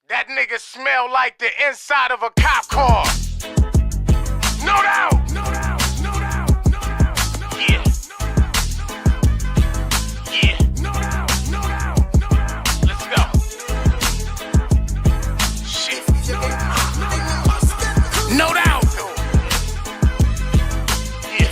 That nigga smell like the inside of a cop car. No doubt. No doubt. No doubt. No doubt. No yeah. Yeah. No doubt. No doubt. No doubt. Let's go. Shit. No doubt. Yeah.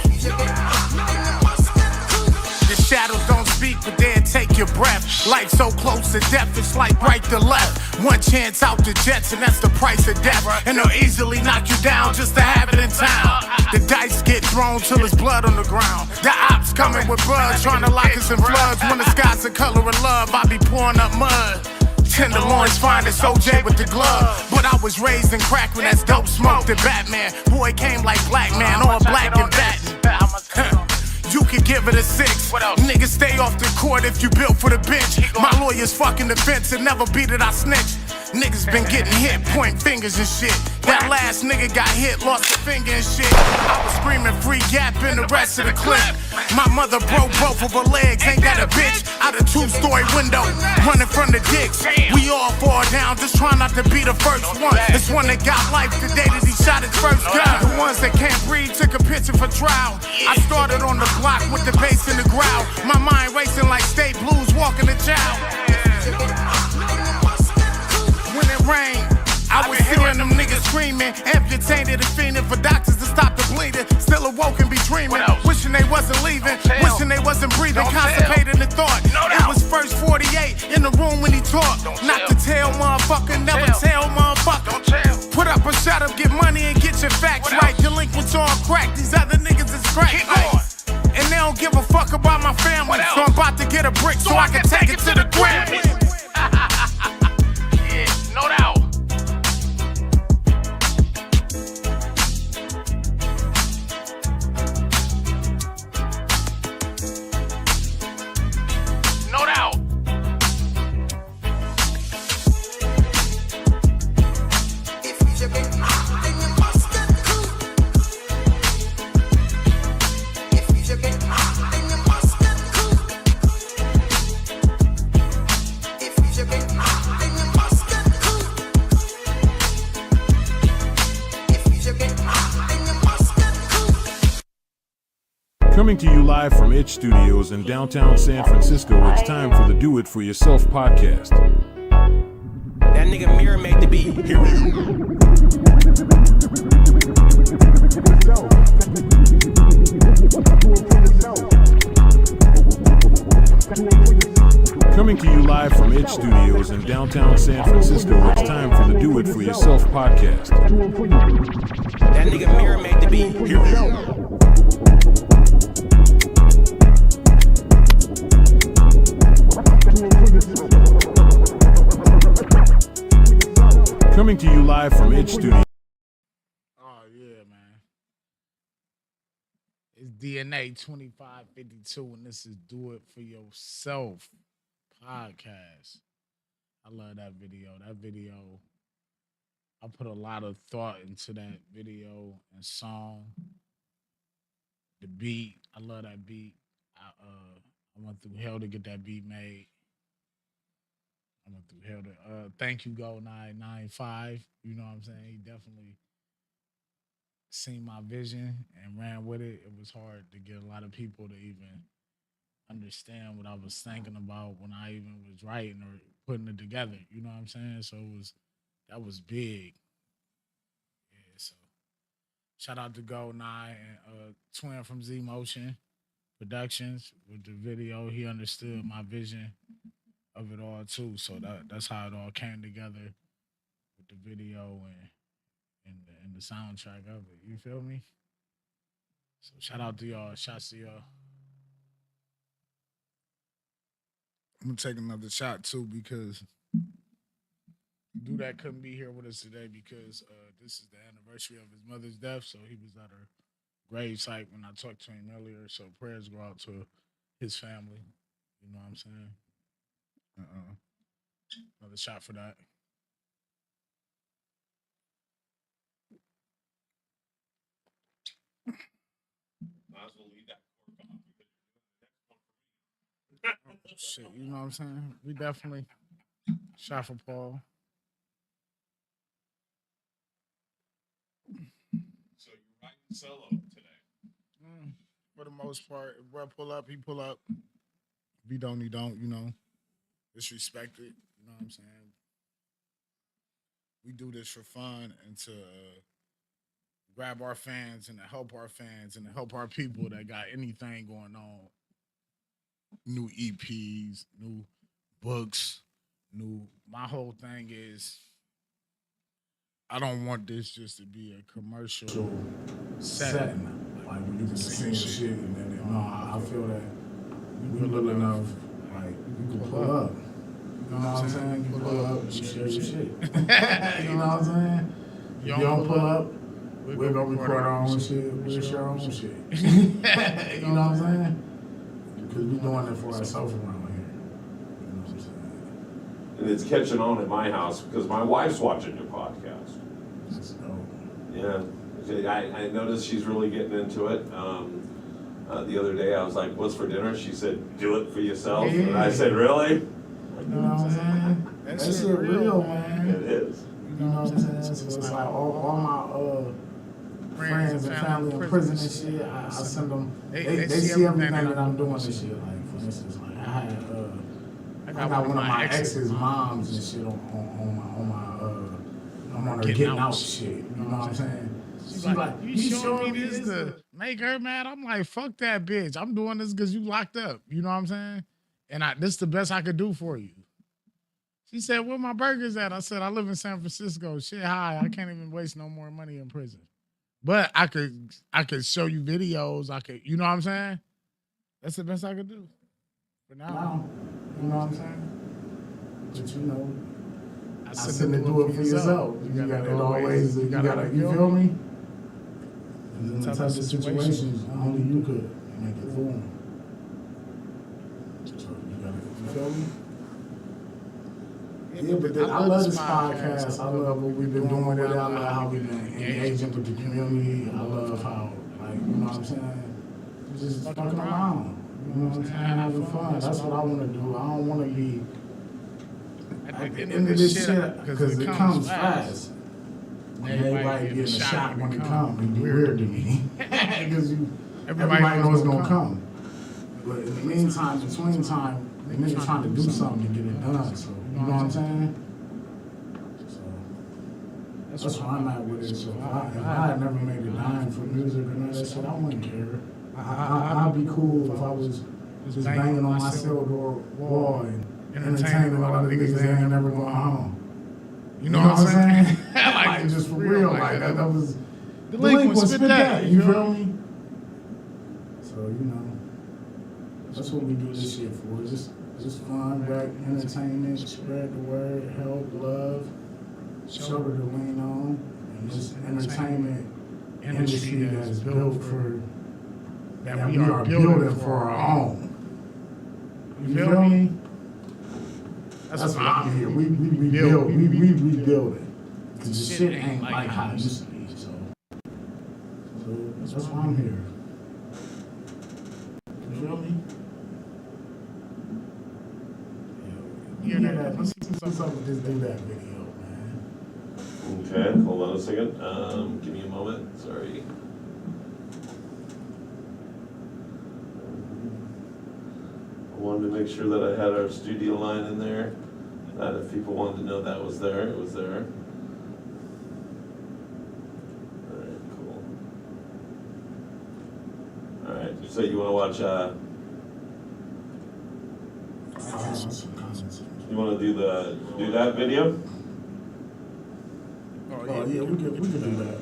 The shadows don't speak, but they'll take your breath. Life so close to death, it's like right to left. One chance out the Jets, and that's the price of death. And they'll easily knock you down just to have it in town. The dice get thrown till there's blood on the ground. The ops coming with buds, trying to lock us in floods. When the sky's the color of love, I be pouring up mud. Tenderloins fine as OJ with the glove. But I was raised in crack when that's dope smoked at Batman. Boy came like black man, all black and batin'. You can give it a 6. Niggas stay off the court if you built for the bench. My lawyer's fucking the fence and never beat it, I snitch. Niggas been getting hit, point fingers and shit. That last nigga got hit, lost a finger and shit. I was screaming free Gap in the rest of the clip. My mother broke both of her legs, ain't that a bitch? Out a 2-story window, running from the dicks. We all fall down, just trying not to be the first one. This one that got life the day that he shot his first gun. The ones that can't breathe took a picture for trial. I started on the block with the bass in the growl. My mind racing like State Blues walking the child. When it rained, I was hearing them niggas screaming, amputated and fiending for doctors to stop the bleeding. Still awoke and be dreaming, wishing they wasn't leaving, wishing they wasn't breathing, constipated in thought. It was first 48 in the room when he talked. Not to tell, motherfucker, never tell, motherfucker. Put up or shut up, get money and get your facts right. Delinquents on crack, these other niggas is crack. And they don't give a fuck about my family, so I'm about to get a brick so I can take it to the Grammy. Yeah, no doubt. No doubt. Coming to you live from Itch Studios in downtown San Francisco, it's time for the Do It For Yourself podcast. That nigga Mirror made the beat. Here we go. Coming to you live from Itch Studios in downtown San Francisco, it's time for the Do It For Yourself podcast. That nigga Mirror made the beat. Here we go. Coming to you live from Itch Studio. Oh yeah, man. It's DNA 2552, and this is Do It For Yourself podcast. I love that video. That video, I put a lot of thought into that video and song. The beat, I love that beat. I went through hell to get that beat made. I went through hell to thank you, Go 995. You know what I'm saying? He definitely seen my vision and ran with it. It was hard to get a lot of people to even understand what I was thinking about when I even was writing or putting it together. You know what I'm saying? So that was big. Yeah, so shout out to Go 9 and Twin from Z Motion Productions with the video. He understood my vision of it all too, so that's how it all came together with the video and the soundtrack of it. You feel me? So shout out to y'all. Shouts to y'all. I'm gonna take another shot too because Dude couldn't be here with us today because this is the anniversary of his mother's death, so he was at her grave site when I talked to him earlier. So prayers go out to his family. You know what I'm saying? Another shot for that. Might as well leave that cork on because Shit, you know what I'm saying? We definitely shot for Paul. solo today? For the most part, if bro pull up, he pull up. If he don't, he don't, you know. Disrespect it, you know what I'm saying? We do this for fun and to grab our fans and to help our fans and to help our people that got anything going on. New EPs, new books, my whole thing is I don't want this just to be a commercial setting. Like we do the same shit and then I feel that we're little enough, like you can pull up. You know what I'm saying? You pull up, you share your shit. You know what I'm saying? If you don't pull up, we're gonna record our own shit, we'll share our own shit. You know what I'm saying? Because we're doing it for ourselves around here. You know what I'm saying? And it's catching on at my house because my wife's watching your podcast. That's dope. Yeah, I noticed she's really getting into it. The other day I was like, what's for dinner? She said, do it for yourself. Yeah. And I said, really? You know what I'm saying? That shit real, man. It is. You know what I'm saying? So it's like all my friends and family in prison and shit, I send them, they see everything that I'm doing and shit. Like, for instance, like I got one of my ex's moms and shit on her getting out shit. You know what I'm saying? She's like, you showing me this to make her mad? I'm like, fuck that bitch. I'm doing this because you locked up. You know what I'm saying? And this is the best I could do for you. She said, where my burgers at? I said, I live in San Francisco. Shit high. I can't even waste no more money in prison. But I could show you videos. You know what I'm saying? That's the best I could do. For now. You know what I'm saying? But you know, I said to do it for yourself. You gotta, you feel me? In the toughest situations, only you could make it through them. So you feel me? Yeah, but I love this podcast. I love what we've been doing with it. I love how we've been engaging with the community. I love how, like, you know what I'm saying? Just fucking around. You know what I'm saying? Having fun. That's what I want to do. I don't want to be at the end of this shit because it comes fast. And everybody getting a shot when it comes. It'd be weird to me. Because everybody knows it's going to come. But in the meantime, between time, the niggas trying to do something to get it done. So, you know what I'm saying? So, that's where I'm at with it. So, if I had never made a dime for music or none of that shit, I wouldn't care. I'd be cool if I was just banging on my cell door wall and entertaining all the niggas that ain't never going home. You know what I'm saying? Like, just for real. Like, that was delinquent, spit that. You feel me? So, you know, that's what we do this shit for. Just fun, back, entertainment, spread the word, help, love, shoulder to lean on, and this entertainment industry that is built for, that we are building for our own. You feel me? That's what I'm here. We rebuild it. Because the shit ain't like how it used to be. So that's why I'm here. You feel me? Hear that? Let's do something with this do that video, man. Okay, hold on a second. Give me a moment. Sorry. I wanted to make sure that I had our studio line in there. That if people wanted to know that was there, it was there. Alright, cool. Alright, so you want to watch, you want to do that video? Oh yeah, we could do that.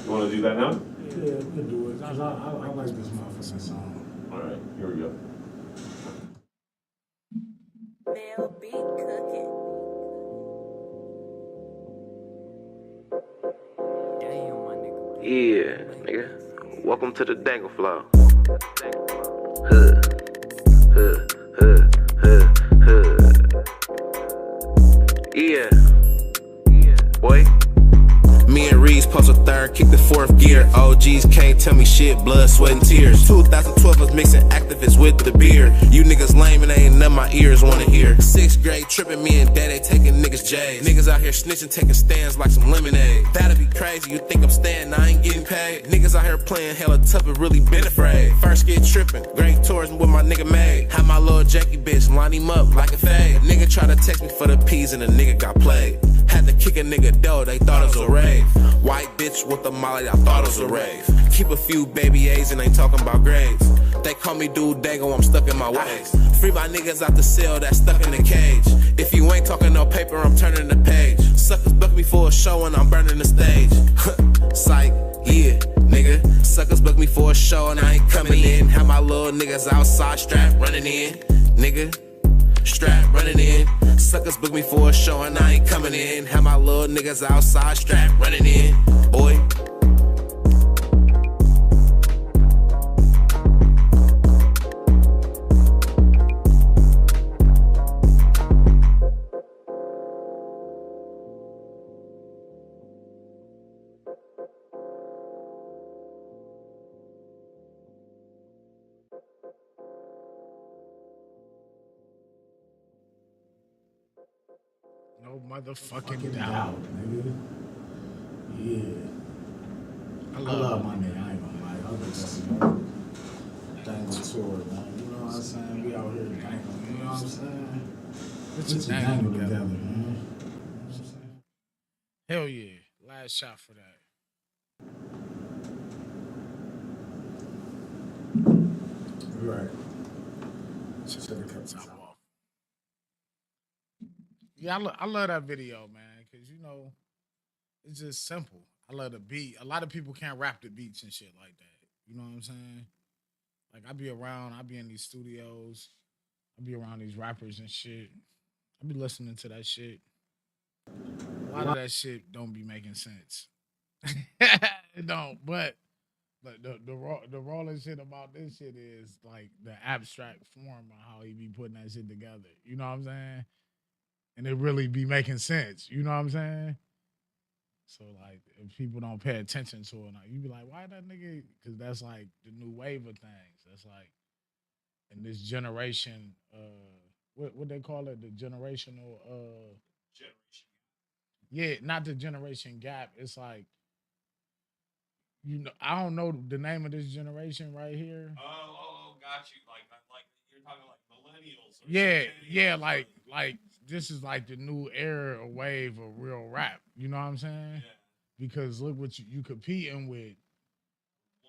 You want to do that now? Yeah, we could do it. Cause I like this motherfucking song. Alright, here we go. They'll be cooking. Damn, my nigga. Yeah, nigga. Welcome to the Dangle Flow. Huh. Yeah. Boy. Me and Reese post a third kick the fourth gear. OGs can't tell me shit, blood, sweat, and tears. 2012 was mixing activists with the beer. You niggas lame and ain't none my ears wanna hear. 6th grade tripping, me and daddy taking niggas J's. Niggas out here snitching, taking stands like some lemonade. That'd be crazy, you think I'm staying, I ain't getting paid. Niggas out here playing hella tough and really been afraid. First get tripping, great tourism with my nigga made. Had my little Jackie bitch line him up like a fade. Nigga try to text me for the peas and the nigga got played. Had to kick a nigga dough, they thought it was a rave. White bitch with the molly, I thought it was a rave. Keep a few baby A's and ain't talking about grades. They call me Dude Dago, I'm stuck in my ways. Free my niggas out the cell that's stuck in the cage. If you ain't talking no paper, I'm turning the page. Suckers book me for a show and I'm burning the stage. Psych, yeah, nigga. Suckers book me for a show and I ain't coming in. Have my little niggas outside strap running in, nigga. Strap running in. Suckers book me for a show and I ain't coming in. Have my little niggas outside strap running in, boy. No motherfucking doubt. Nigga. Yeah. I love my nigga, I ain't gonna lie. I think that's a dangle tour, man. You know what I'm saying? We out here dangling, you know what I'm saying? Let's Let's dangle together, man. Hell yeah. Last shot for that. Right. Top off. Yeah, I love that video, man, because, you know, it's just simple. I love the beat. A lot of people can't rap the beats and shit like that. You know what I'm saying? Like, I be in these studios. I be around these rappers and shit. I be listening to that shit. A lot of that shit don't be making sense. It don't, but the rawest shit about this shit is, like, the abstract form of how he be putting that shit together. You know what I'm saying? And it really be making sense. You know what I'm saying? So, like, if people don't pay attention to it, you be like, why that nigga? Because that's, like, the new wave of things. That's, like, in this generation, what they call it? The generational, Generation. yeah, not the generation gap. It's like, you know, I don't know the name of this generation right here. Got you. Like you're talking like millennials. Or Yeah, like this is like the new era or wave of real rap. You know what I'm saying? Yeah. Because look what you competing with.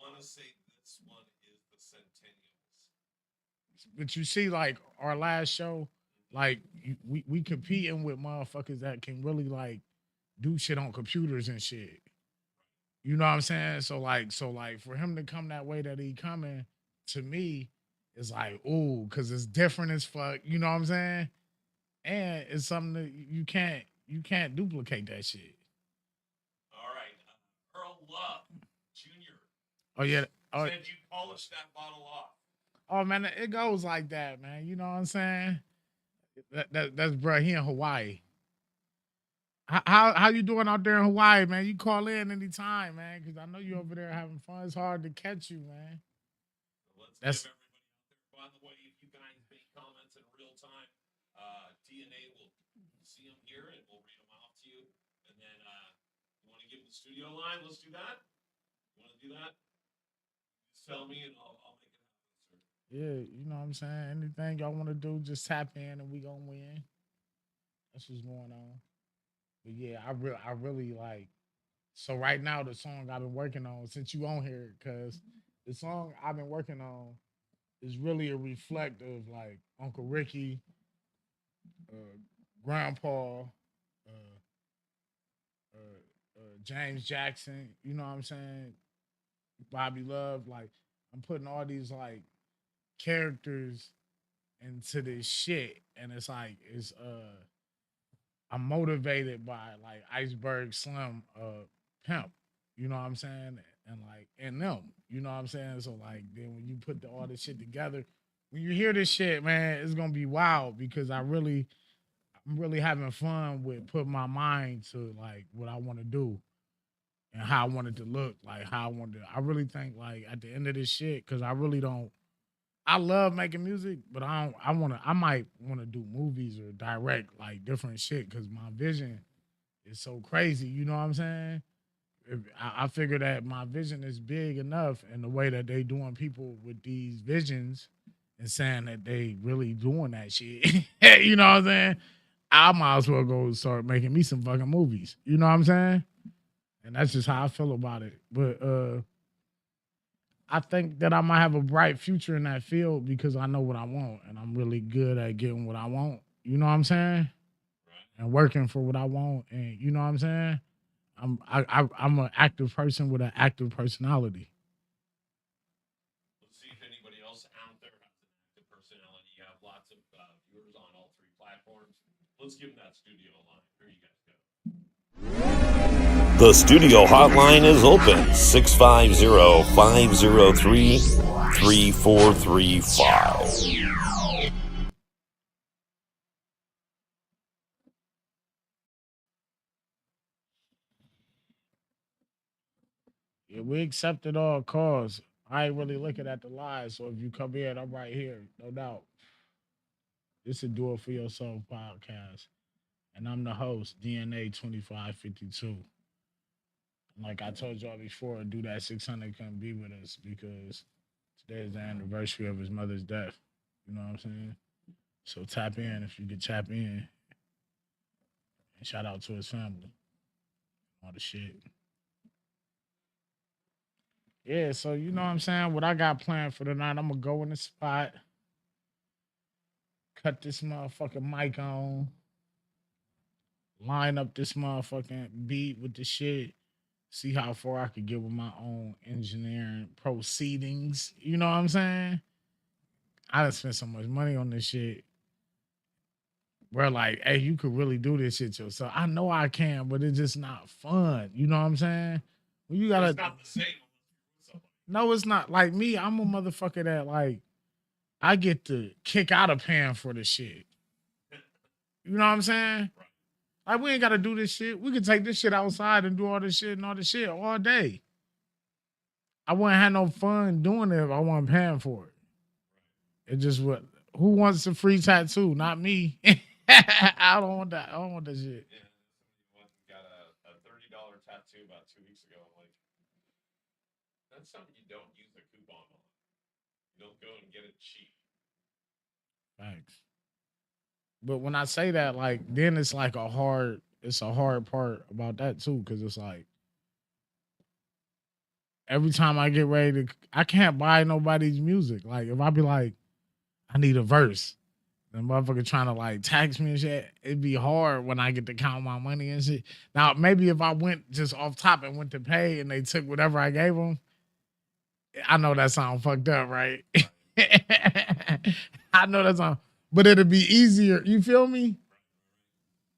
Want to say this one is the Centennials. But you see, like, our last show, like, we competing with motherfuckers that can really, like, do shit on computers and shit. You know what I'm saying? So like for him to come that way that he coming, to me, it's like, ooh, because it's different as fuck. You know what I'm saying? And it's something that you can't duplicate that shit. All right. Earl Love Jr. Oh yeah. Oh, said you polished that bottle off. oh man, it goes like that, man. You know what I'm saying? That's bruh, he in Hawaii. How you doing out there in Hawaii, man? You call in anytime, man, because I know you over there having fun. It's hard to catch you, man. Let's give everybody out there. By the way, if you guys make comments in real time, DNA will see them here and we'll read them out to you. And then you want to give the studio line? Let's do that. You want to do that? Just tell me and I'll make it happen, sir. Yeah, you know what I'm saying? Anything y'all want to do, just tap in and we gonna win. That's what's going on. But yeah, I really like. So right now, the song I've been working on, since you on here, because the song I've been working on is really a reflect of like Uncle Ricky, Grandpa, James Jackson. You know what I'm saying? Bobby Love. Like, I'm putting all these like characters into this shit, and it's like I'm motivated by like Iceberg Slim, Pimp, you know what I'm saying? And them, you know what I'm saying? So like then when you put all this shit together, when you hear this shit, man, it's gonna be wild because I'm really having fun with putting my mind to like what I want to do. and how I wanted to look, like how I wanted to. I really think like at the end of this shit, because I really don't. I love making music, but I don't. I might want to do movies or direct like different shit because my vision is so crazy. You know what I'm saying? I figure that my vision is big enough, and the way that they doing people with these visions and saying that they really doing that shit. You know what I'm saying? I might as well go start making me some fucking movies. You know what I'm saying? And that's just how I feel about it. But I think that I might have a bright future in that field because I know what I want and I'm really good at getting what I want. You know what I'm saying? And working for what I want. And you know what I'm saying? I'm an active person with an active personality. Let's see if anybody else out there has an active personality. You have lots of viewers on all three platforms. Let's give them that studio line. Here you guys go. The studio hotline is open 650-503-3435. Yeah, we accepted all calls. I ain't really looking at the live, so if you come in, I'm right here, no doubt. This is Do It For Yourself podcast. And I'm the host, DNA 2552. Like I told y'all before, Do That 600 come be with us because today is the anniversary of his mother's death. You know what I'm saying? So tap in if you could tap in. And shout out to his family. All the shit. Yeah, so you know what I'm saying? What I got planned for tonight, I'm gonna go in the spot, cut this motherfucking mic on, line up this motherfucking beat with the shit, see how far I could get with my own engineering proceedings. You know what I'm saying? I done spent so much money on this shit. We're like, hey, you could really do this shit yourself. I know I can, but it's just not fun. You know what I'm saying? Well, you gotta. It's not the same. No, it's not. Like me, I'm a motherfucker that like I get to kick out of paying for the shit. You know what I'm saying? Right. Like we ain't gotta do this shit. We could take this shit outside and do all this shit and all this shit all day. I wouldn't have no fun doing it if I wasn't paying for it. It just what who wants a free tattoo? Not me. I don't want that. I don't want that shit. Yeah. Got a $30 tattoo about 2 weeks ago. I'm like, that's something you don't use a coupon on. You don't go and get it cheap. Thanks. But when I say that, like, then it's like it's a hard part about that too, because it's like every time I get ready to, I can't buy nobody's music. Like, if I be like, I need a verse, the motherfucker trying to like tax me and shit, it'd be hard when I get to count my money and shit. Now, maybe if I went just off top and went to pay and they took whatever I gave them, I know that sound fucked up, right? I know that sound, but it'd be easier. You feel me?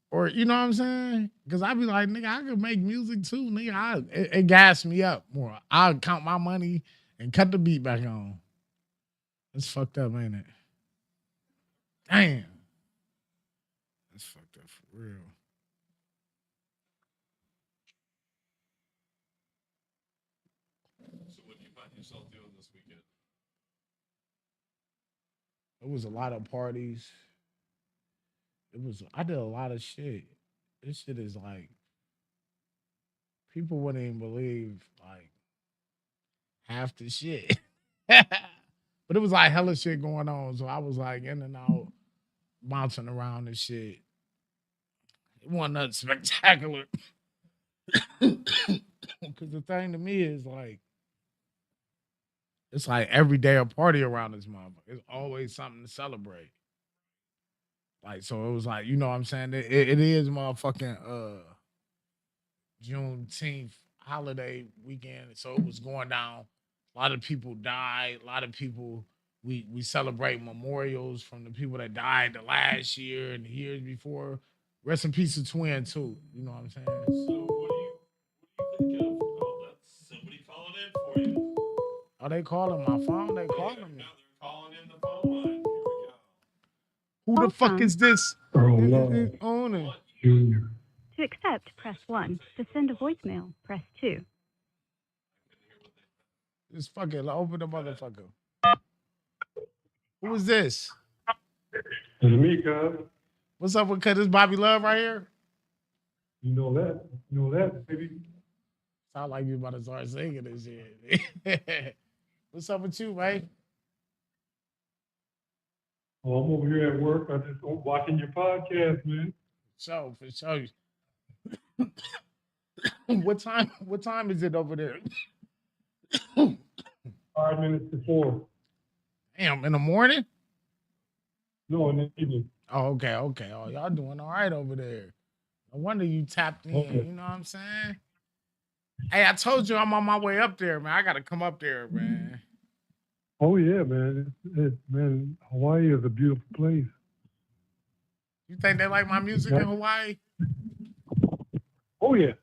Or you know what I'm saying? Because I be like, nigga, I could make music too, nigga. It gas me up more. I'll count my money and cut the beat back on. It's fucked up, ain't it? Damn. That's fucked up for real. So what do you find yourself doing this weekend? It was a lot of parties. I did a lot of shit. This shit is like, people wouldn't even believe like half the shit. But it was like hella shit going on. So I was like in and out, bouncing around and shit. It wasn't nothing spectacular. Because the thing to me is like, it's like every day a party around this motherfucker. It's always something to celebrate. Like, so it was like, you know what I'm saying? It is motherfucking Juneteenth holiday weekend. So it was going down. A lot of people died. A lot of people, we celebrate memorials from the people that died the last year and the years before. Rest in peace to Twin, too. You know what I'm saying? So what do you think of? Oh, that's somebody calling in for you. Are they calling my phone? They calling me. No, they're calling in the phone line. Here we go. Who the fuck is this? Earl Love On it. Jr. To accept, press 1. To send a voicemail, press 2. Just fucking open the motherfucker. Who is this? It's me, cuz. What's up with this Bobby Love right here? You know that. You know that, baby. Sound like you about to start singing this shit. What's up with you, man? Oh, I'm over here at work. I just watching your podcast, man. So for sure. What time is it over there? 5 minutes before. Damn, in the morning? No, in the evening. Oh, okay. Oh, y'all doing all right over there. No wonder you tapped in. Okay. You know what I'm saying? Hey, I told you I'm on my way up there, man. I gotta come up there, man. Oh yeah, man. Man, Hawaii is a beautiful place. You think they like my music in Hawaii? Oh yeah.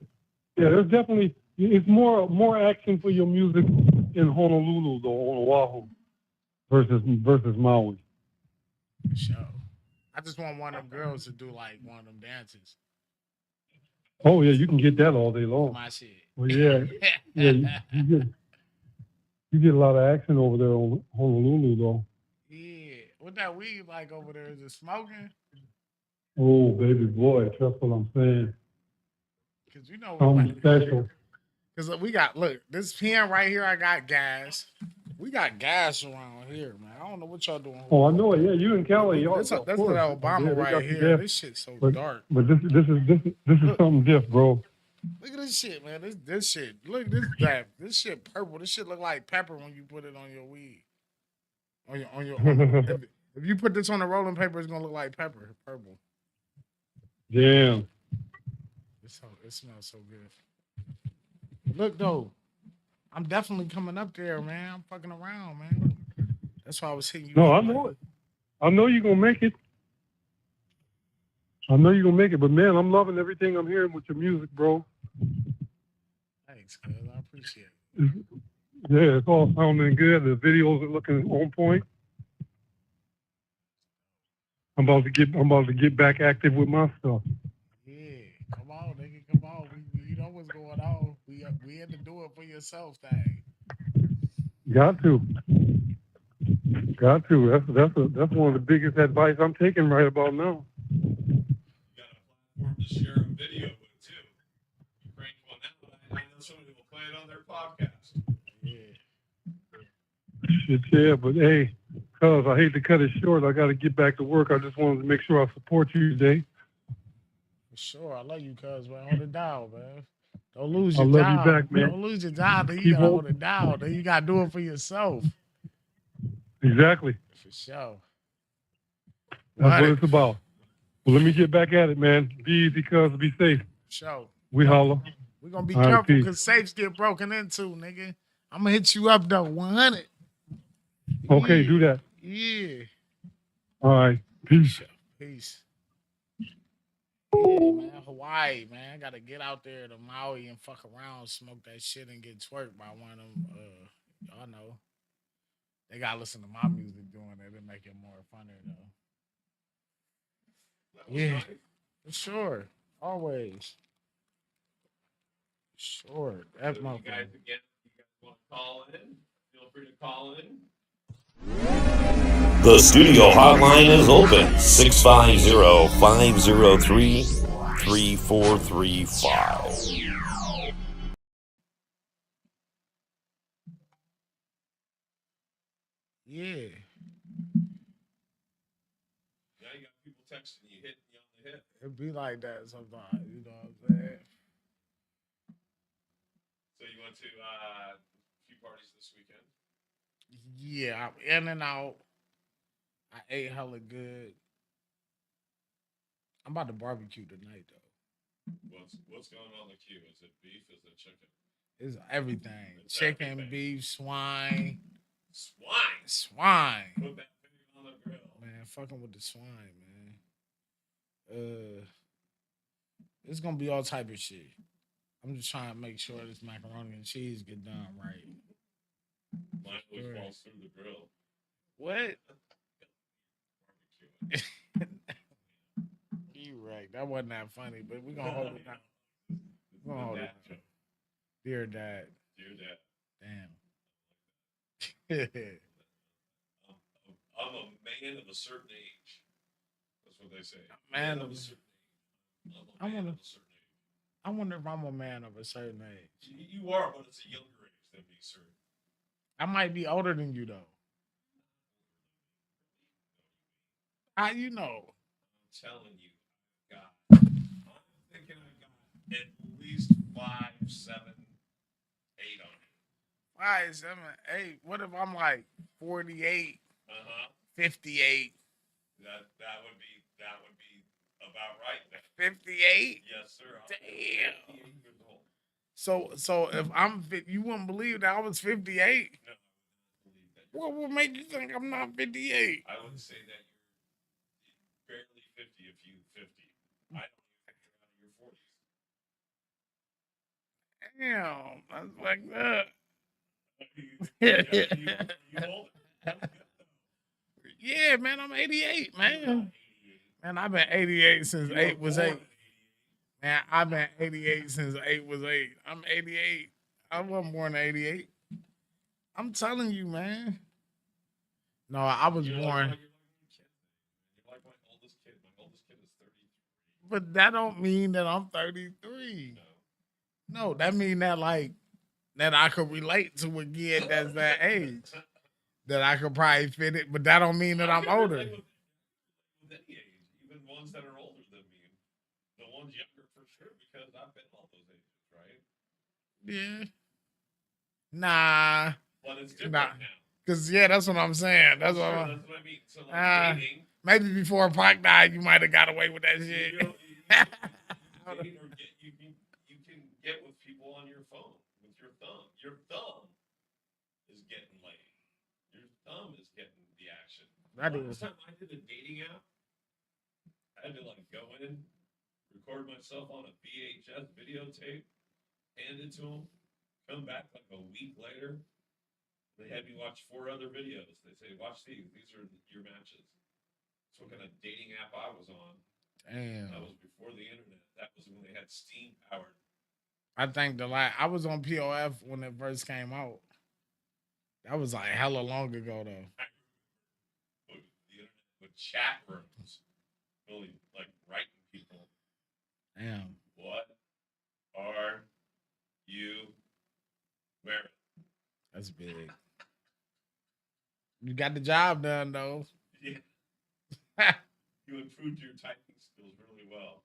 Yeah, there's definitely it's more action for your music in Honolulu though, on Oahu versus Maui. For sure. I just want one of them girls to do like one of them dances. Oh yeah, you can get that all day long. My shit. Well, yeah, you get a lot of action over there on Honolulu though. Yeah. What that weed like over there? Is it smoking? Oh baby boy, that's what I'm saying. Cause you know Something special. Cause we got this pen right here. I got gas. We got gas around here, man. I don't know what y'all doing. Oh, I know it. Yeah, you and Kelly. That's that Obama right here. This shit's so dark. But this is something different, bro. Look at this shit, man. This shit. Look at this shit purple. This shit look like pepper when you put it on your weed. If you put this on the rolling paper, it's gonna look like purple. Damn. It smells so good. Look though, I'm definitely coming up there, man. I'm fucking around, man. That's why I was hitting you. No, I know it. I know you're gonna make it. But man, I'm loving everything I'm hearing with your music, bro. Thanks, cuz. I appreciate it. Yeah, it's all sounding good. The videos are looking on point. I'm about to get back active with my stuff. Yeah, come on, nigga, come on. You know what's going on. We had to do it for yourself, thing. Got to. That's one of the biggest advice I'm taking right about now. You got a platform to share a video with too. You crank one out. I know somebody will play it on their podcast. Yeah. Shit, yeah, but hey, cuz I hate to cut it short. I got to get back to work. I just wanted to make sure I support you today. For sure, I love you, cuz, man. Hold it down, man. Don't lose your I job. love you back, man. Don't lose your job. Then you gotta hold it down. Then you gotta do it for yourself. Exactly. For sure. That's what it's about. Well, let me get back at it, man. Be easy, cuz. Be safe. Sure. We holla. We're gonna be All right, careful peace. because safes get broken into, nigga. I'm gonna hit you up though, 100. Okay, do that. Yeah. All right. Peace. Peace. Yeah, man. Hawaii, man. I gotta get out there to Maui and fuck around, smoke that shit, and get twerked by one of them. Y'all know. They gotta listen to my music doing it and make it more funner though. Yeah. For sure. Always. Sure. That So motherfucker. you guys want to call in? Feel free to call in. The studio hotline is open 650-503-3435. Yeah. Now you got people texting you, hitting you on the head. It be like that sometimes, you know what I'm saying? So you went to a few parties this weekend? Yeah, I'm in and out. I ate hella good. I'm about to barbecue tonight though. What's going on the queue? Is it beef? Is it chicken? It's everything. It's Chicken, everything. beef, swine. Swine. Put that pig on the grill. Man, fucking with the swine, man. It's gonna be all type of shit. I'm just trying to make sure this macaroni and cheese get done right. Mine always falls through the grill. What? You right. That wasn't that funny, but we're gonna hold it down. We're gonna hold it down. Dear Dad. Dear Dad. Damn. I'm a man of a certain age. That's what they say. Man of of a a- certain age. I I'm a man wanna- of a certain age. I wonder if I'm a man of a certain age. You are, but it's a younger age than me, sir. I might be older than you though. How you know? I'm telling you, I'm thinking I got at least 5, 7, 8 on it. 5, 7, 8. What if I'm like 48, 58? That would be about right. 58? Yes, sir. I'm Damn. 58 years old. So if I'm you wouldn't believe that I was 58. No, I would not believe that. What would make you think I'm not 58? I would say that you're barely 50 if you 50. I don't even think you're out of your 40s. Damn, that's like that. You old? Yeah, man, I'm 88, man. Man, I've been 88 since 8 was 8. Man, I've been 88 since 8 was 8. I'm 88. I wasn't born in 88. I'm telling you, man. No, I was You're born. like my oldest kid. My oldest kid is 33. But that don't mean that I'm 33. No, that mean that like that I could relate to a kid that's that age. That I could probably fit it, but that don't mean that I'm older. With any age, even ones that are older than me. The ones younger for sure, because I've been all those ages, right? Yeah. Nah. But it's different Nah. now. Cause yeah, that's what I'm saying. That's what Sure, I'm, that's what I mean. So like dating, maybe before Pac died, you might have got away with that shit. you can get with people on your phone with your thumb. Your thumb is getting laid. Your thumb is getting the action. That Last is. time I did a dating app, I had to like go in, record myself on a VHS videotape, hand it to them, come back like a week later. They had me watch 4 other videos. They say, watch these. These are your matches. That's what kind of dating app I was on. Damn. That was before the internet. That was when they had steam powered. I think I was on POF when it first came out. That was like hella long ago though. The internet with chat rooms. Really like writing people. Damn. What are you wearing? That's big. You got the job done though. Yeah. You improved your typing skills really well.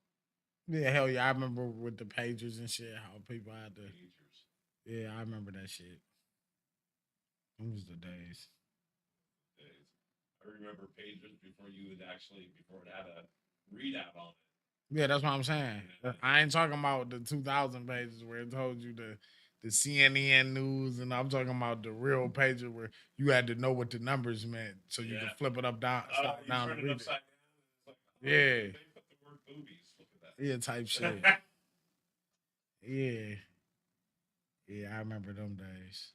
Yeah, hell yeah. I remember with the pagers and shit, how people had to. Pagers. Yeah, I remember that shit. Those was the days. Days. I remember pagers before it had a readout on it. Yeah, that's what I'm saying. I ain't talking about the 2000 pages where it told you the CNN news, and I'm talking about the real pager where you had to know what the numbers meant so you could flip it up down, You down turn and it read upside it. down. It's like, Yeah. They put the word boobies. Look at that. Yeah, type shit. Yeah. Yeah, I remember them days.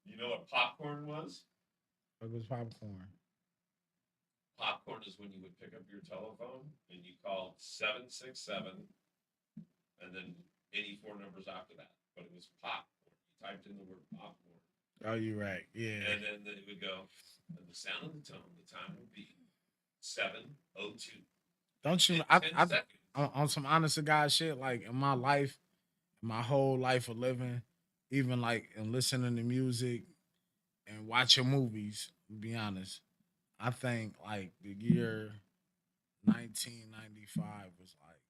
You know what popcorn was? What was popcorn? Popcorn is when you would pick up your telephone and you called 767 and then any 4 numbers after that. But it was popcorn. You typed in the word popcorn. Oh, you're right. Yeah. And then it would go, and the sound of the tone, the time would be 7:02. Don't you? In 10 seconds. On some honest to God shit, like in my life, my whole life of living, even like in listening to music and watching movies, to be honest, I think like the year 1995 was like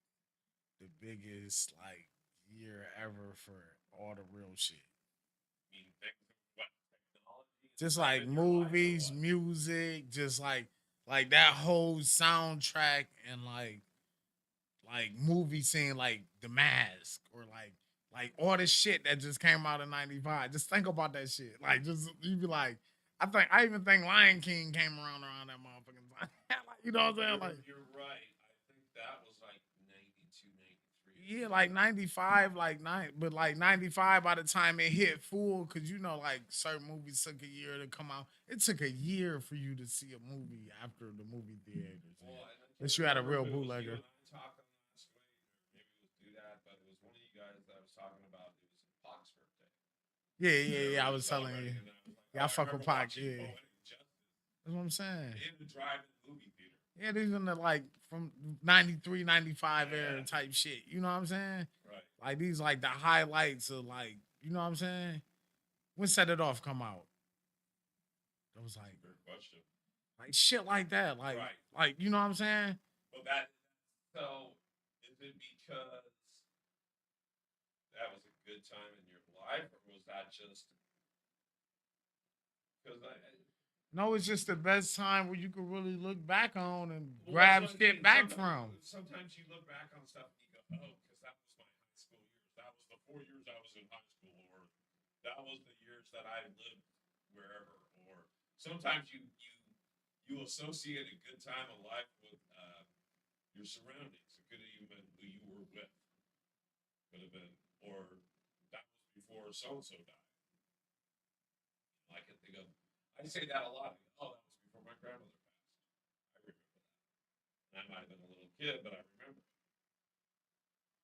the biggest like year ever for all the real shit. I mean, what, technology? Just like movies, music, just like that whole soundtrack and like movie scene, like The Mask or like all this shit that just came out in 95. Just think about that shit. Like just you be like, I even think Lion King came around that motherfucking time. Like, you know what I'm saying? Like You're right. I think that was like 92, 93. yeah, like 95, but like 95 by the time it hit full, cause you know, like certain movies took a year to come out. It took a year for you to see a movie after the movie theaters. Well, and then But you had a real It was you bootlegger. and I talking last week, or maybe it was do that, but it was one of you guys that I was talking about. It was Pac's birthday. Yeah. I was telling you. Celebrating, and I was like, Yeah, I oh, fuck with remember Pac. watching Yeah, Poetic Justice that's what I'm saying. in the drive-in movie theater. Yeah, these in the like from 93, 95 era type shit. You know what I'm saying? Right. Like these like the highlights of like, you know what I'm saying? When Set It Off come out? It was like Good question. like shit like that. Like Right. like you know what I'm saying? Well, that so is it because that was a good time in your life, or was that just because No, it's just the best time where you can really look back on and Well, grab that's what I shit mean. back Sometimes- from. Sometimes you look back on stuff and you go, oh, because that was my high school years. That was the 4 years I was in high school, or that was the years that I lived wherever. Or sometimes you associate a good time of life with your surroundings. It could have even been who you were with. Could have been, or that was before so and so died. I can think of. I say that a lot. Oh, that was before my grandmother passed. I remember that. And I might have been a little kid, but I remember.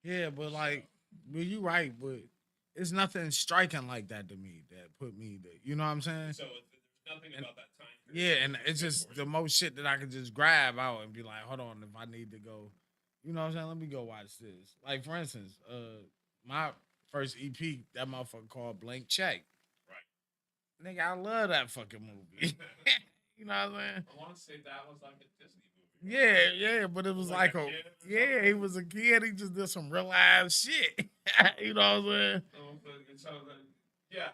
Yeah, but like, well, you right, but it's nothing striking like that to me that put me there. You know what I'm saying? So there's nothing about that time period. Yeah, and it's just the most shit that I can just grab out and be like, hold on, if I need to go, you know what I'm saying? Let me go watch this. Like for instance, my first EP, that motherfucker called Blank Check. Right. Nigga, I love that fucking movie. You know what I'm saying? I want to say that was like a Disney movie. Right? Yeah, but it was Like like a a kid or yeah, he was a kid. He just did some real ass shit. You know what I'm saying? Yeah,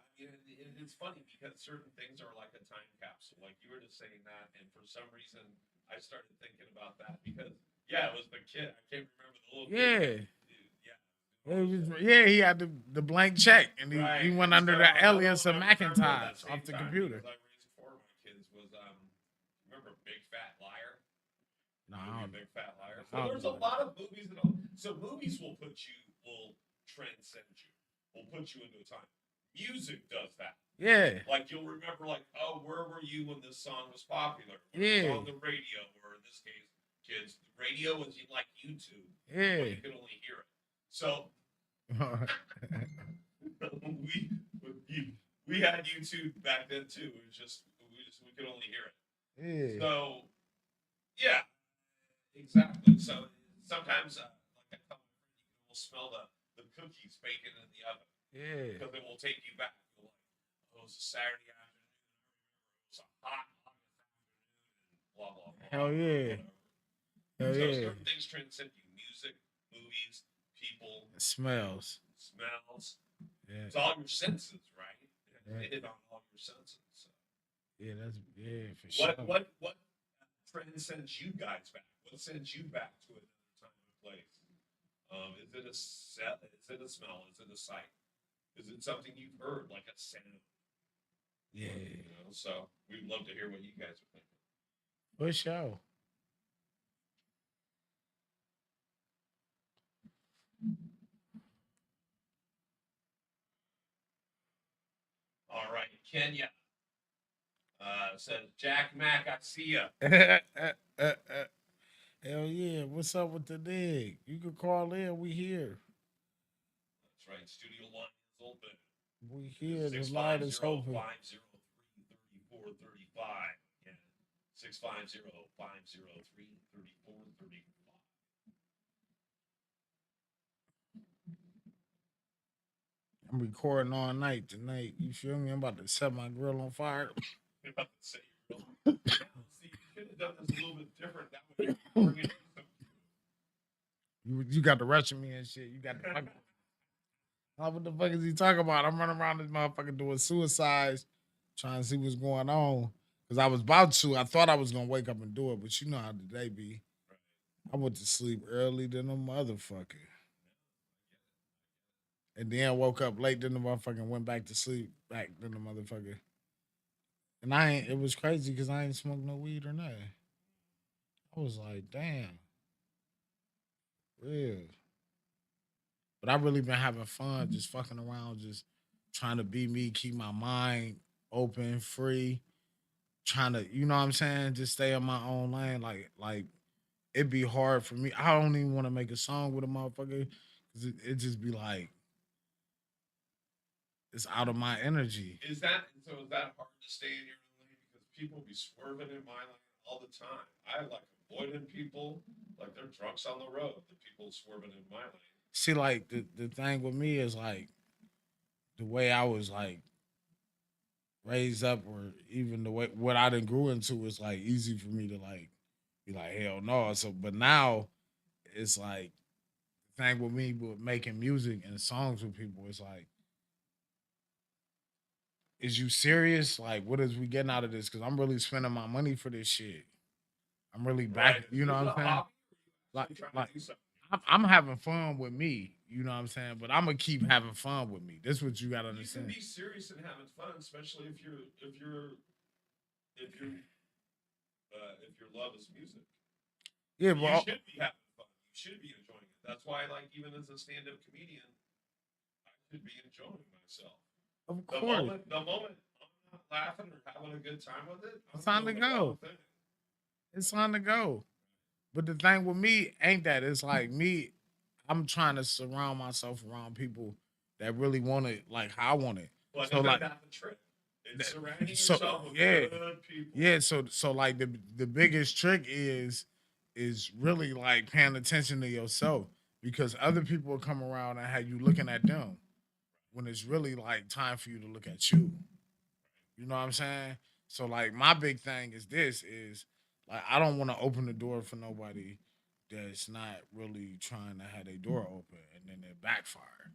it's funny because certain things are like a time capsule. Like you were just saying that, and for some reason, I started thinking about that because it was the kid. I can't remember the little kid. He had the blank check, and he went under the alias of I remember that Macintosh same off the time computer. because I raised 4 of my kids. Was remember Big Fat Liar? No, I don't. Big Fat Liar. I So don't there's a know lot of movies that so movies will transcend you, will put you into a time. Music does that. Yeah. Like you'll remember, like, oh, where were you when this song was popular? Yeah. It was on the radio, or in this case, kids, the radio was like YouTube. Yeah. But you could only hear it. So we had YouTube back then too. It was just we could only hear it. Yeah. So yeah, exactly. So sometimes like I tell my friend, you can almost smell the cookies baking in the oven. Yeah. Because it will take you back. You're like, oh, it was a Saturday afternoon. It was a hot August afternoon. Blah blah blah. Hell yeah. Hell So yeah. certain things transcend you: music, movies, people, Smells. Yeah. It's all your senses, right? Yeah. It hit on all your senses. So. Yeah, for sure. What transcends you guys back? What sends you back to another time and place? Is it a set? Is it a smell? Is it a sight? Is it something you've heard, like a sound? Yeah. You know, so we'd love to hear what you guys are thinking. For sure. All right, Kenya. Says Jack Mack, I see ya. Hell yeah. What's up with the dig? You can call in. We here. That's right. Studio line is open. We here. The line is open. 503-3435. Yeah. 650-503-3435. I'm recording all night tonight. You feel me? I'm about to set my grill on fire. You're about to say you're real. See, you could have done this a little bit different. That way you're bringing You got the rush of me and shit. You got the fucking. What the fuck is he talking about? I'm running around this motherfucker doing suicides, trying to see what's going on. Because I was about to. I thought I was going to wake up and do it, but you know how the day be. I went to sleep early than a motherfucker. And then woke up late than the motherfucker, went back to sleep back than the motherfucker. And it was crazy because I ain't smoked no weed or nothing. I was like, damn. Real. But I really been having fun just fucking around, just trying to be me, keep my mind open, free, trying to, you know what I'm saying, just stay in my own lane. Like it'd be hard for me. I don't even want to make a song with a motherfucker because it just be like it's out of my energy. Is that hard to stay in your lane because people be swerving in my lane all the time? I like avoiding people like they're drunks on the road. The people swerving in my lane. See, like the thing with me is like the way I was like raised up, or even the way what I done grew into is like easy for me to like be like hell no. So, but now it's like the thing with me with making music and songs with people. It's like, is you serious? Like, what is we getting out of this? Because I'm really spending my money for this shit. I'm really back. Right. You know what I'm saying? Like I'm having fun with me. You know what I'm saying? But I'm gonna keep having fun with me. This what you gotta You understand. can be serious and having fun, especially if your love is music. Yeah, You but should be having fun. You should be enjoying it. That's why, like, even as a stand-up comedian, I should be enjoying myself. of The course, moment I'm not laughing or having a good time with it, I'm it's time to doing the go. wrong thing. It's time to go. But the thing with me ain't that. It's like me. I'm trying to surround myself around people that really want it like how I want it. But So like, that's the trick. It's surrounding so yourself with yeah, good people. yeah. So like the biggest trick is really like paying attention to yourself, because other people will come around and have you looking at them when it's really like time for you to look at you. You know what I'm saying? So like my big thing is this is like I don't want to open the door for nobody that's not really trying to have their door open and then it backfire.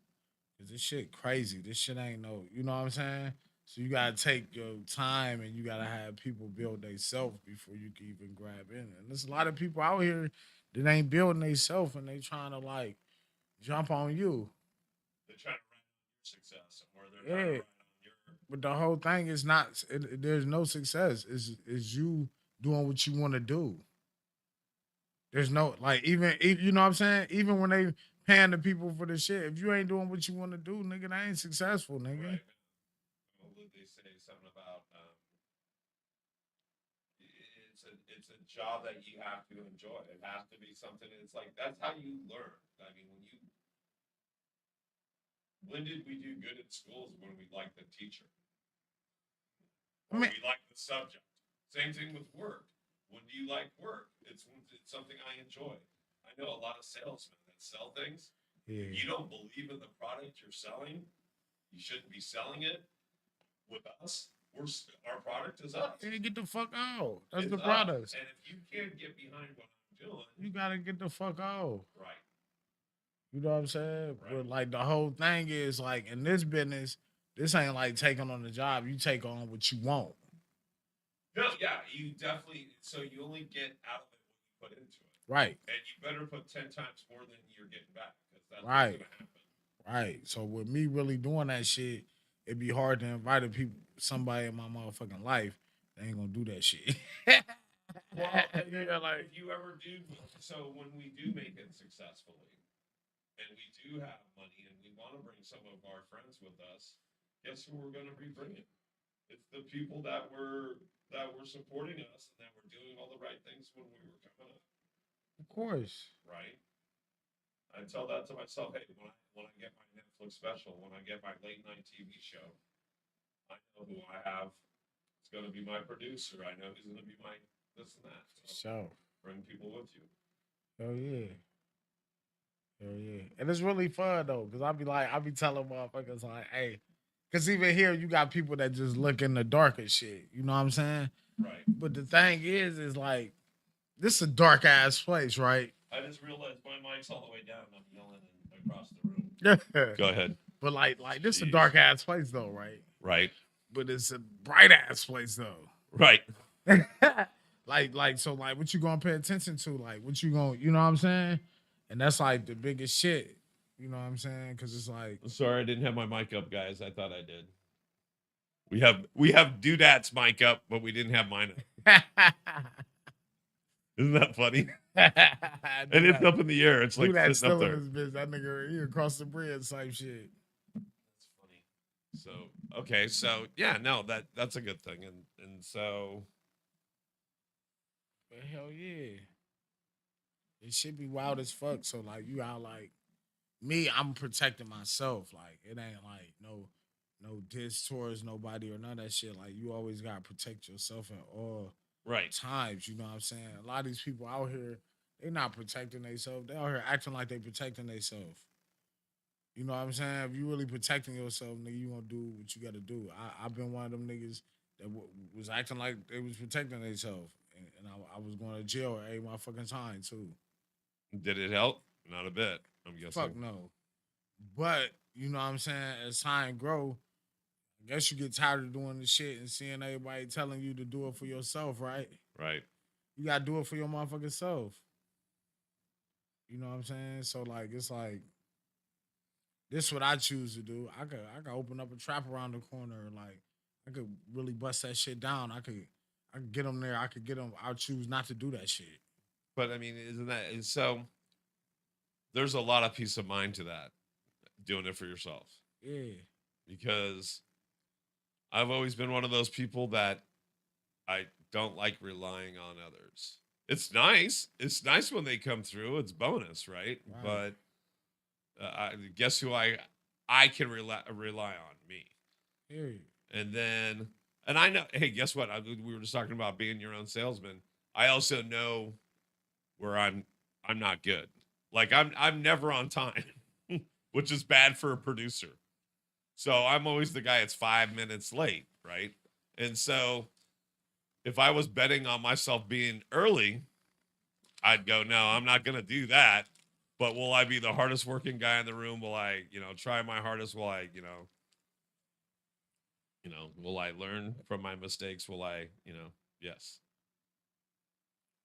Cause this shit crazy. This shit ain't no, you know what I'm saying? So you gotta take your time and you gotta have people build themselves before you can even grab in. And there's a lot of people out here that ain't building themselves and they trying to like jump on you. They're trying to ride on your success, or they're trying to Yeah. ride on your. But the whole thing is not. There's no success. Is you doing what you want to do. There's no like you know what I'm saying. Even when they paying the people for the shit, if you ain't doing what you want to do, nigga, that ain't successful, nigga. Right. Well, would they say something about it's a job that you have to enjoy. It has to be something. It's like that's how you learn. I mean, when did we do good at schools? When we liked the teacher, or we liked the subject. Same thing with work. When do you like work? It's something I enjoy. I know a lot of salesmen that sell things. Yeah. If you don't believe in the product you're selling, you shouldn't be selling it. With us, our product is us. Hey, get the fuck out. That's It's the us. product. And if you can't get behind what I'm doing, You gotta get the fuck out. right? You know what I'm saying? Right. But like the whole thing is like in this business, this ain't like taking on the job. You take on what you want. No, yeah, you definitely. So you only get out of it what you put into it, Right. and you better put 10 times more than you're getting back, because that's Right. what's gonna happen. Right. So with me really doing that shit, it'd be hard to invite somebody in my motherfucking life. They ain't gonna do that shit. Well, Yeah, like- if you ever do, so when we do make it successfully, and we do have money, and we want to bring some of our friends with us, guess who we're going to be bringing? It's the people that were supporting us and that were doing all the right things when we were coming up, Of course. right? I tell that to myself, hey, when I get my Netflix special, when I get my late night TV show, I know who I have. It's going to be my producer. I know who's going to be my this and that. So Bring people with you. hell yeah. Hell yeah. And it's really fun though, because I be telling motherfuckers like, hey, because even here you got people that just look in the dark and shit. You know what I'm saying? Right. But the thing is like, this is a dark ass place, right? I just realized my mic's all the way down and I'm yelling across the room. Go ahead. But like this is a Jeez. dark ass place though, right? Right. But it's a bright ass place though. Right. So what you gonna pay attention to? Like what you gonna, you know what I'm saying? And that's like the biggest shit. You know what I'm saying? Because it's like, Sorry, I didn't have my mic up, guys. I thought I did. We have Doodat's mic up, but we didn't have mine up. Isn't that funny? And it's up in the air. It's like that sitting up still there. in this bitch. That nigga he across the bridge type shit. That's funny. So okay, so yeah, no, that's a good thing, and so But hell yeah. it should be wild as fuck. So like you out like me, I'm protecting myself. Like it ain't like no diss towards nobody or none of that shit. Like you always gotta protect yourself at all times. You know what I'm saying? A lot of these people out here, they not protecting themselves. They out here acting like they protecting themselves. You know what I'm saying? If you really protecting yourself, nigga, you gonna do what you gotta do. I've been one of them niggas that was acting like they was protecting themselves, and I was going to jail every motherfucking time too. Did it help? Not a bit. I'm guessing. Fuck no. But you know what I'm saying? As time grow, I guess you get tired of doing the shit and seeing everybody telling you to do it for yourself, right? Right. You gotta do it for your motherfucking self. You know what I'm saying? So like, it's like. This is what I choose to do. I could open up a trap around the corner. Like I could really bust that shit down. I could get them there. I could get them. I choose not to do that shit. But I mean, isn't that so? There's a lot of peace of mind to that, doing it for yourself. Yeah. Because I've always been one of those people that I don't like relying on others. It's nice. It's nice when they come through. It's bonus, right? But guess who I can rely on? Me. Period. And then, and I know, hey, guess what? We were just talking about being your own salesman. I also know where I'm not good. Like I'm never on time, which is bad for a producer. So I'm always the guy that's 5 minutes late, right? And so if I was betting on myself being early, I'd go, no, I'm not going to do that. But will I be the hardest working guy in the room? Will I, try my hardest? Will I, will I learn from my mistakes? Will I, yes.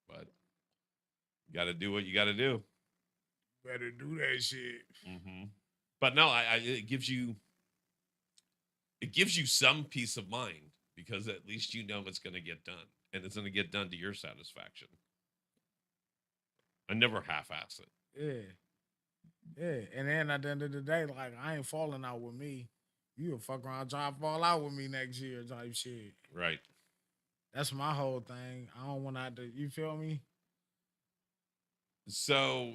But you got to do what you got to do. Better do that shit. Mm-hmm. But no, it gives you some peace of mind because at least you know it's going to get done and it's going to get done to your satisfaction. I never half-ass it. Yeah. And then at the end of the day, like I ain't falling out with me. You a fuck around try to fall out with me next year type shit. Right. That's my whole thing. I don't want to have to, you feel me? So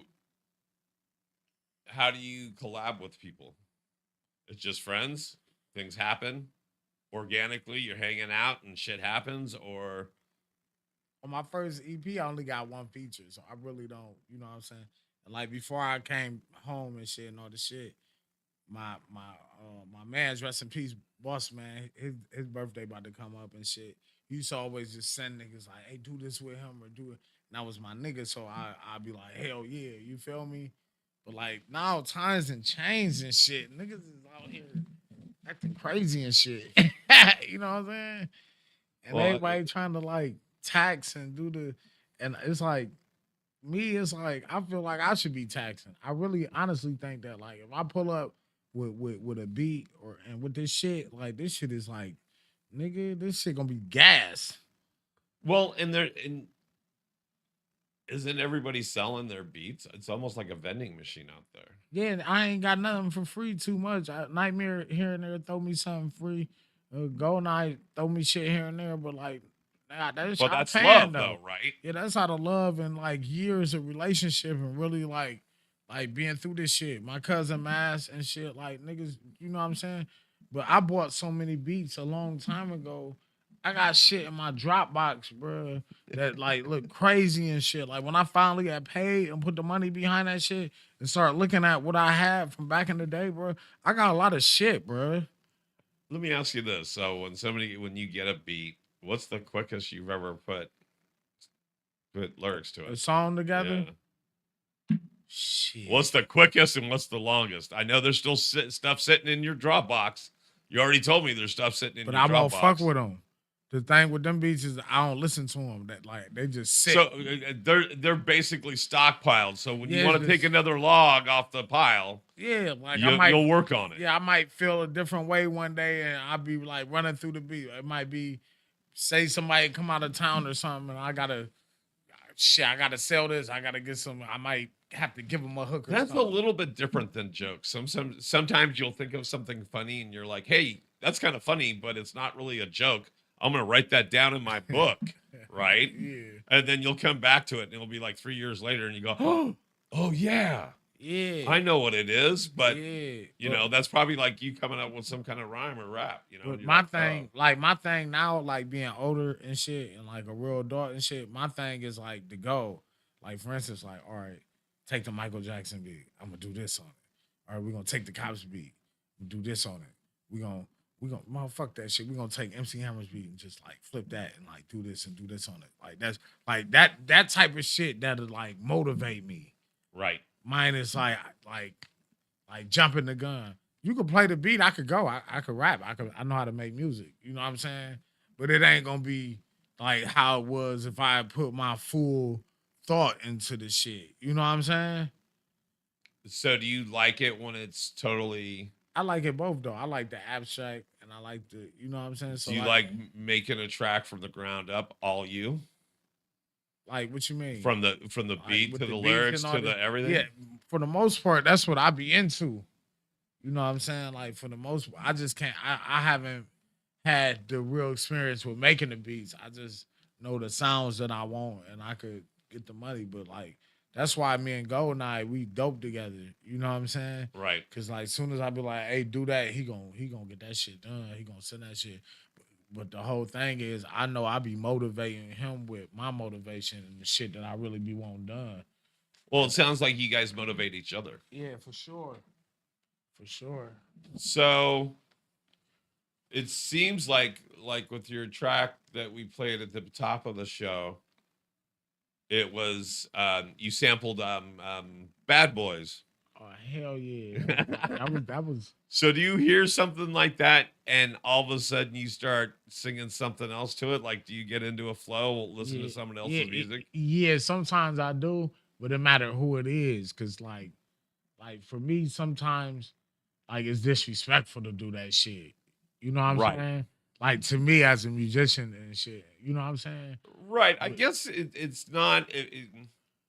how do you collab with people? It's just friends? Things happen organically, you're hanging out and shit happens, or on my first EP, I only got one feature, so I really don't, you know what I'm saying? And like before I came home and shit and all the shit, my man's rest in peace, boss man, his birthday about to come up and shit. He used to always just send niggas like, hey, do this with him or do it. And that was my nigga, so I'd be like, hell yeah, you feel me? But like now times and changed and shit. Niggas is out here acting crazy and shit. You know what I'm saying? And everybody trying to like tax and do the, and it's like, me, it's like, I feel like I should be taxing. I really honestly think that like if I pull up with a beat and with this shit, like this shit is like, nigga, this shit gonna be gas. Well, and isn't everybody selling their beats? It's almost like a vending machine out there. Yeah, I ain't got nothing for free too much. Nightmare here and there throw me something free. Go Night throw me shit here and there, but like, that's love though, right? Yeah, that's out of love and like years of relationship and really like being through this shit. My cousin Mass and shit, like niggas, you know what I'm saying? But I bought so many beats a long time ago. I got shit in my Dropbox, bro, that like look crazy and shit. Like when I finally got paid and put the money behind that shit and start looking at what I had from back in the day, bro, I got a lot of shit, bro. Let me ask you this. So when you get a beat, what's the quickest you've ever put lyrics to it? A song together? Yeah. Shit. What's the quickest and what's the longest? I know there's still stuff sitting in your Dropbox. You already told me there's stuff sitting in your Dropbox. But I won't fuck with them. The thing with them beats is I don't listen to them. That like they just sit. So they're basically stockpiled. So when you want to take another log off the pile, yeah, like you'll work on it. Yeah, I might feel a different way one day, and I'll be like running through the beat. It might be say somebody come out of town or something, and I gotta sell this. I gotta get some. I might have to give them a hook. That's a little bit different than jokes. Sometimes you'll think of something funny, and you're like, hey, that's kind of funny, but it's not really a joke. I'm gonna write that down in my book, right? Yeah. And then you'll come back to it, and it'll be like 3 years later, and you go, oh yeah, Yeah. I know what it is. But Yeah. you know, that's probably like you coming up with some kind of rhyme or rap. You know, But and you're my like, thing, like my thing now, like being older and shit, and like a real adult and shit. My thing is like the goal. Like for instance, like all right, take the Michael Jackson beat. I'm gonna do this on it. All right, we're gonna take the Cops beat. Do this on it. We gonna motherfuck that shit. We're gonna take MC Hammer's beat and just like flip that and like do this and do this on it. Like that's like that type of shit that'll like motivate me. right. Mine is like jumping the gun. You could play the beat, I could go. I could rap. I know how to make music. You know what I'm saying? But it ain't gonna be like how it was if I put my full thought into the shit. You know what I'm saying? So do you like it when it's totally? I like it both though. I like the abstract and I like the, you know what I'm saying? So Do you like making a track from the ground up, all you? Like what you mean? From the Like, beat with to the beats lyrics and all to the this? everything? Yeah, for the most part, that's what I be into. You know what I'm saying? Like for the most part, I just can't. I haven't had the real experience with making the beats. I just know the sounds that I want, and I could get the money. But like that's why me and Goldeneye we dope together. You know what I'm saying? Right. Cause like soon as I be like, hey, do that, he gonna get that shit done. He gonna send that shit. But the whole thing is, I know I be motivating him with my motivation and the shit that I really be wanting done. Well, it sounds like you guys motivate each other. Yeah, for sure. For sure. So it seems like with your track that we played at the top of the show, it was you sampled Bad Boys. Oh hell yeah. that was So do you hear something like that and all of a sudden you start singing something else to it? Like do you get into a flow, listen to someone else's music? Yeah, sometimes I do, but it matter who it is. Cause like for me, sometimes like it's disrespectful to do that shit. You know what I'm Right. saying? Like to me as a musician and shit. You know what I'm saying? Right. I guess it's not.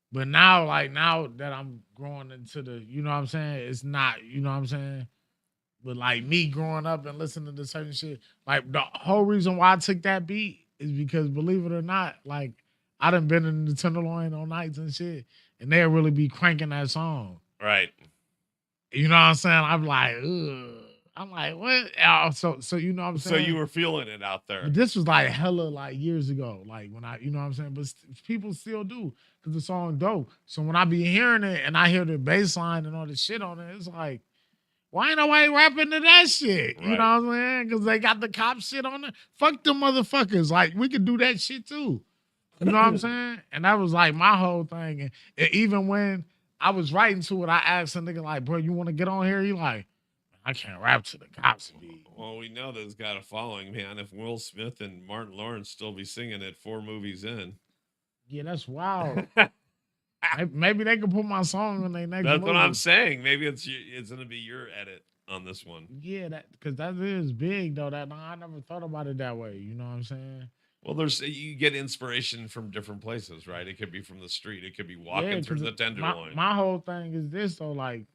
But now that I'm growing into the, you know what I'm saying? It's not, you know what I'm saying? But like me growing up and listening to certain shit, like the whole reason why I took that beat is because believe it or not, like I done been in the Tenderloin on nights and shit, and they'll really be cranking that song. Right. You know what I'm saying? I'm like, ugh. I'm like, what? So you know what I'm saying? So you were feeling it out there. But this was like hella like years ago, like when I, you know what I'm saying? But people still do because the song dope. So when I be hearing it and I hear the bass line and all the shit on it, it's like, why ain't nobody rapping to that shit? You know what I'm saying? Because they got the cop shit on it. Fuck them motherfuckers. Like we could do that shit too. You know what I'm saying? And that was like my whole thing. And even when I was writing to it, I asked a nigga like, bro, you want to get on here? He like, I can't rap to the cops beat. Well, we know that it's got a following, man. If Will Smith and Martin Lawrence still be singing it 4 movies in. Yeah, that's wild. Maybe they could put my song on their next That's movie. what I'm saying. Maybe it's going to be your edit on this one. Yeah, because that is big, though. I never thought about it that way. You know what I'm saying? Well, you get inspiration from different places, right? It could be from the street. It could be walking through the Tenderloin. My whole thing is this, though, like,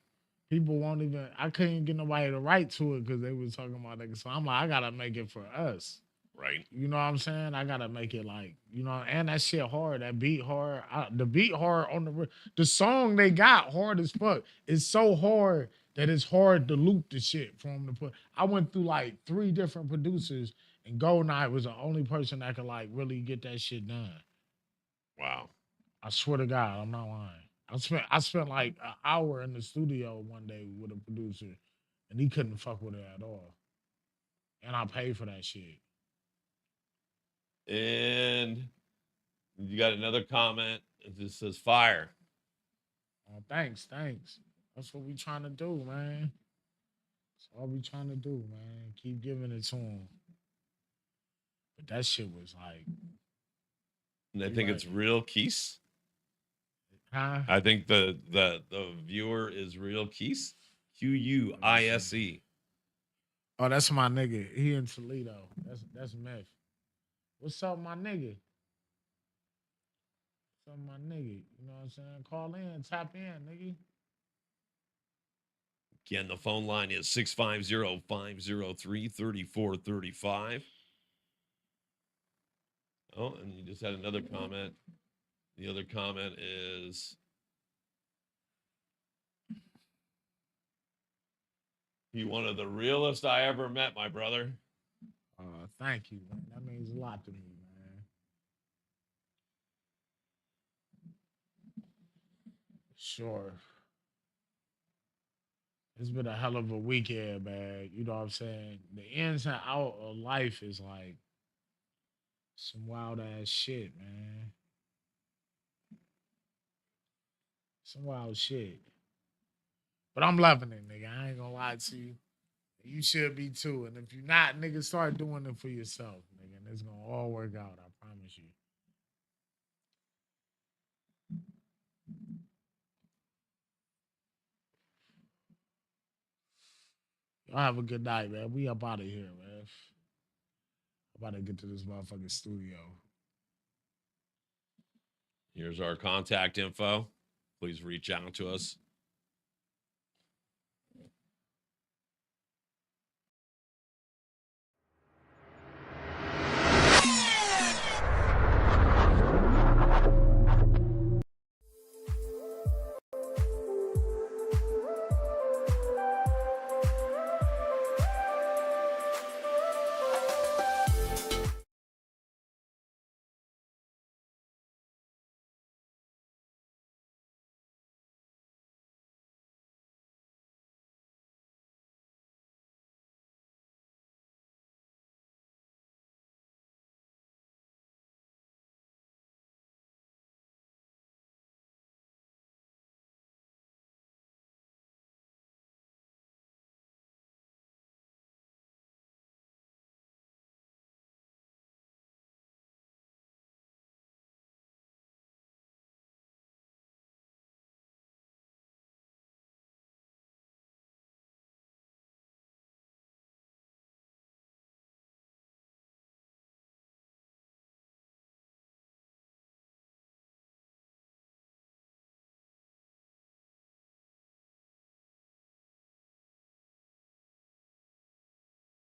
people won't even, I couldn't get nobody to write to it because they was talking about that. So I'm like, I got to make it for us. Right. You know what I'm saying? I got to make it like, you know, and that shit hard, that beat hard. The beat hard on the song they got hard as fuck. It's so hard that it's hard to loop the shit for them to put. I went through like 3 different producers and Goldeneye was the only person that could like really get that shit done. Wow. I swear to God, I'm not lying. I spent like an hour in the studio one day with a producer, and he couldn't fuck with it at all. And I paid for that shit. And you got another comment. It just says fire. Oh, thanks. That's what we trying to do, man. That's all we trying to do, man. Keep giving it to him. But that shit was like. And I think it's Real Keese. Huh? I think the viewer is Real Keese. Quise. Oh, that's my nigga. He in Toledo. That's meth. What's up, my nigga? What's up, my nigga? You know what I'm saying? Call in, tap in, nigga. Again, the phone line is 650-503-3435. Oh, and you just had another comment. The other comment is you one of the realest I ever met, my brother. Thank you, man. That means a lot to me, man. Sure. It's been a hell of a weekend, man. You know what I'm saying? The ins and out of life is like some wild ass shit, man. Some wild shit. But I'm loving it, nigga. I ain't gonna lie to you. You should be too. And if you're not, nigga, start doing it for yourself, nigga. And it's gonna all work out, I promise you. Y'all have a good night, man. We up out of here, man. I'm about to get to this motherfucking studio. Here's our contact info. Please reach out to us.